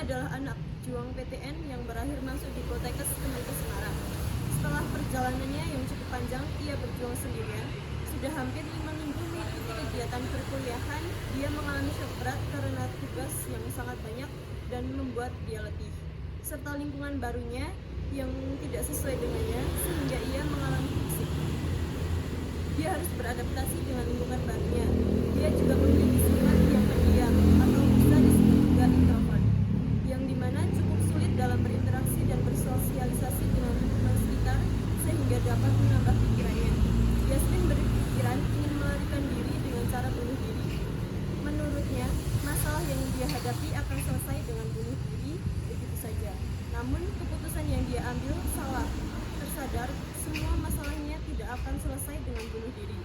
adalah anak juang PTN yang berakhir masuk di Poltekkes Kemenkes Semarang. Setelah perjalanannya yang cukup panjang, ia berjuang sendirian. Sudah hampir 5 minggu mengikuti kegiatan perkuliahan, dia mengalami shock berat karena tugas yang sangat banyak dan membuat dia letih, serta lingkungan barunya yang tidak sesuai dengannya sehingga ia mengalami fisik. Dia harus beradaptasi dengan lingkungan barunya. Dia juga memiliki sifat yang pendiam atau bisa disebut juga introvert, yang dimana cukup sulit dalam berinteraksi dan bersosialisasi dengan lingkungan sekitar sehingga dapat menambah pikirannya. Yasmin berpikiran ingin melarikan diri dengan cara bunuh diri. Menurutnya, masalah yang dia hadapi akan selesai dengan bunuh diri begitu saja. Namun, keputusan yang dia ambil salah. Tersadar, semua masalahnya tidak akan selesai dengan bunuh diri.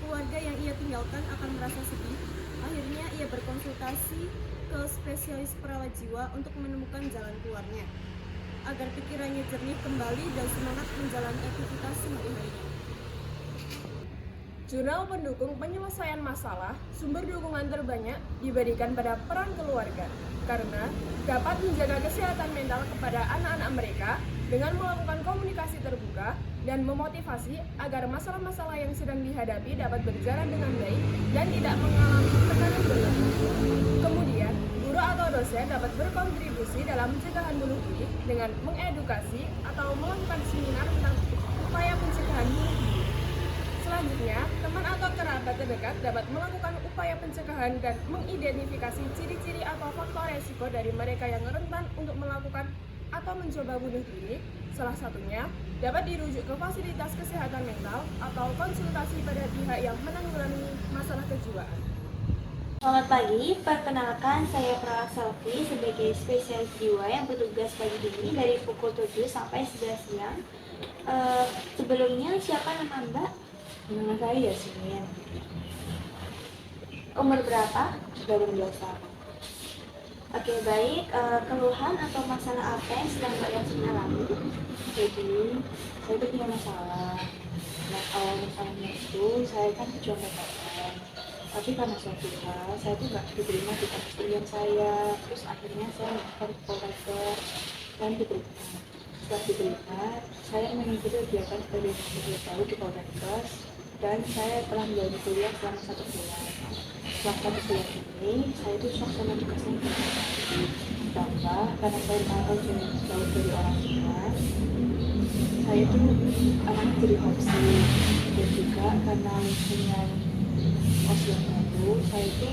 Keluarga yang ia tinggalkan akan merasa sedih. Akhirnya, ia berkonsultasi ke spesialis perawat jiwa untuk menemukan jalan keluarnya, agar pikirannya jernih kembali dan semangat menjalani aktivitas sehari-harinya. Jurnal pendukung penyelesaian masalah, sumber dukungan terbanyak diberikan pada peran keluarga, karena dapat menjaga kesehatan mental kepada anak-anak mereka dengan melakukan komunikasi terbuka dan memotivasi agar masalah-masalah yang sedang dihadapi dapat berjalan dengan baik dan tidak mengalami tekanan berlebih. Kemudian, guru atau dosen dapat berkontribusi dalam pencegahan bunuh diri dengan mengedukasi atau melakukan seminar tentang upaya pencegahan bunuh diri. Selanjutnya, teman atau kerabat terdekat dapat melakukan upaya pencegahan dan mengidentifikasi ciri-ciri atau faktor resiko dari mereka yang rentan untuk melakukan atau mencoba bunuh diri. Salah satunya dapat dirujuk ke fasilitas kesehatan mental atau konsultasi pada pihak yang menanggulangi masalah kejiwaan. Selamat pagi, perkenalkan saya Pra Selvi sebagai spesialis jiwa yang bertugas pagi ini dari pukul 7 sampai 11 siang. Sebelumnya siapa nama Mbak? Nama saya Yasmin. Umur berapa? 18 tahun. Oke, baik. Keluhan atau masalah apa yang sedang Mbak Yasmin alami? Jadi, saya itu punya masalah. Nah, awal masalahnya itu, saya kan pejuang PTN. Tapi karena suatu hal, saya tuh nggak diterima di kampus pilihan saya. Terus akhirnya saya mendaftar ke Poltekkes dan diterima. Setelah diterima, saya mengikuti kegiatan sebagai mahasiswa baru di Poltekkes dan saya telah menjalani kuliah selama 1 bulan. Setelah 1 bulan ini, saya itu shock sama tugasnya ditambah karena saya tahu jauh dari orang tua. Saya itu anaknya jadi homesick dan juga karena lingkungan kos yang baru, saya itu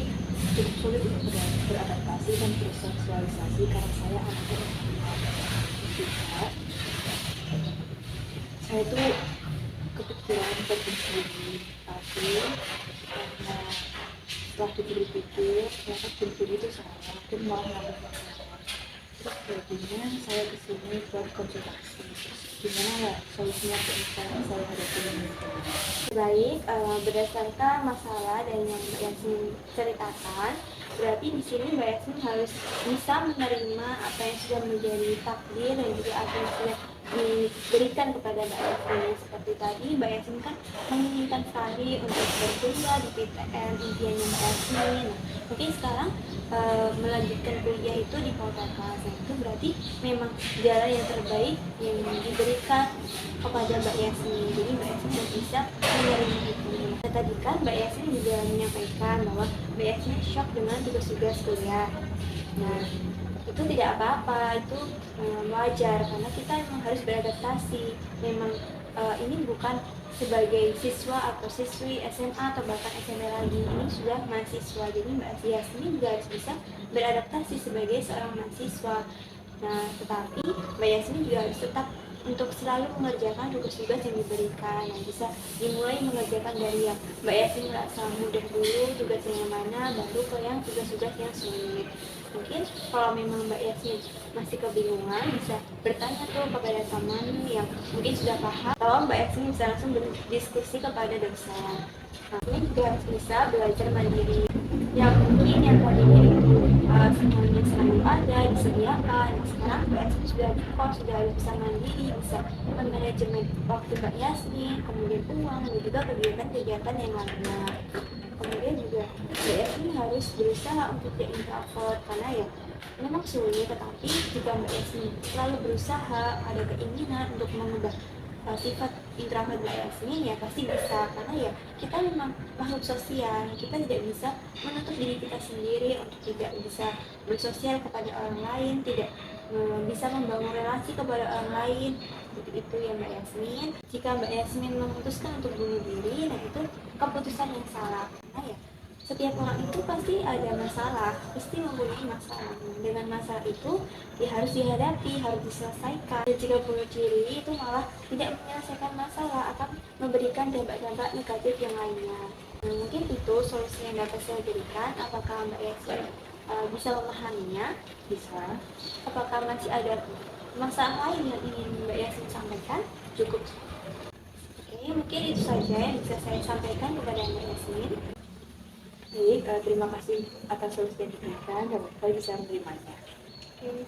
cukup sulit untuk beradaptasi dan bersosialisasi karena saya anaknya juga. Saya itu kepikiran penting sendiri, tapi karena setelah dipikir ternyata bunuh diri itu salah dan malah melakukan masalah. Terus jadinya saya kesini buat konsultasi. Gimana ya solusinya untuk masalah saya hadapi ini? Baik, berdasarkan masalah dan yang Mbak Yasmin ceritakan, berarti di sini Mbak Yasmin harus bisa menerima apa yang sudah menjadi takdir dan juga apa yang sudah diberikan kepada Mbak Yasmin. Seperti tadi Mbak Yasmin kan menginginkan sekali untuk berkuliah di PTN, impiannya Mbak Yasmin. Nah, mungkin sekarang melanjutkan kuliah itu di Poltekkes. Nah, itu berarti memang jalan yang terbaik yang diberikan kepada Mbak Yasmin. Jadi Mbak Yasmin sudah bisa menerima itu. Nah, tadi kan Mbak Yasmin juga menyampaikan bahwa Mbak Yasmin shock dengan tugas-tugas kuliah. Nah, itu tidak apa-apa, itu wajar karena kita memang harus beradaptasi. Memang ini bukan sebagai siswa atau siswi SMA atau bahkan SMP lagi, ini sudah mahasiswa. Jadi Mbak Yasmin juga harus bisa beradaptasi sebagai seorang mahasiswa. Nah, tetapi Mbak Yasmin juga harus tetap untuk selalu mengerjakan tugas-tugas yang diberikan, yang bisa dimulai mengerjakan dari yang Mbak Yasmin merasa mudah dulu, tugasnya yang mana, baru ke yang tugas-tugas yang sulit. Mungkin kalau memang Mbak Yasmin masih kebingungan, bisa bertanya tuh kepada teman yang mungkin sudah paham, atau Mbak Yasmin bisa langsung berdiskusi kepada dosen. Nah, ini juga harus bisa belajar mandiri. Yang mungkin yang tadinya itu semuanya selalu ada, disediakan. Nah, sekarang Mbak Yasmin sudah di kos, sudah harus bisa mandiri, bisa manajemen waktu Mbak Yasmin, kemudian uang, dan juga kegiatan-kegiatan yang lainnya. Kemudian juga Mbak Yasmin harus berusaha untuk jadi introvert karena ya memang sulit, tetapi jika Mbak Yasmin selalu berusaha, ada keinginan untuk mengubah sifat introvert Mbak Yasmin, ya pasti bisa, karena ya kita memang makhluk sosial, kita tidak bisa menutup diri kita sendiri untuk tidak bisa bersosial kepada orang lain, tidak bisa membangun relasi kepada orang lain. Seperti itu ya Mbak Yasmin. Jika Mbak Yasmin memutuskan untuk bunuh diri, nah itu keputusan yang salah, karena ya setiap orang itu pasti ada masalah, pasti mempunyai masalah. Dengan masalah itu ya harus dihadapi, harus diselesaikan. Dan jika bunuh diri itu malah tidak menyelesaikan masalah, akan memberikan dampak-dampak negatif yang lainnya. Nah, mungkin itu solusi yang dapat saya berikan. Apakah Mbak Yasmin bisa memahaminya? Bisa. Apakah masih ada masalah lain yang ingin Mbak Yasmin sampaikan? Cukup. Oke, mungkin itu saja yang bisa saya sampaikan kepada Mbak Yasmin. Baik, terima kasih atas solusi yang diberikan dan saya bisa menerimanya. Oke.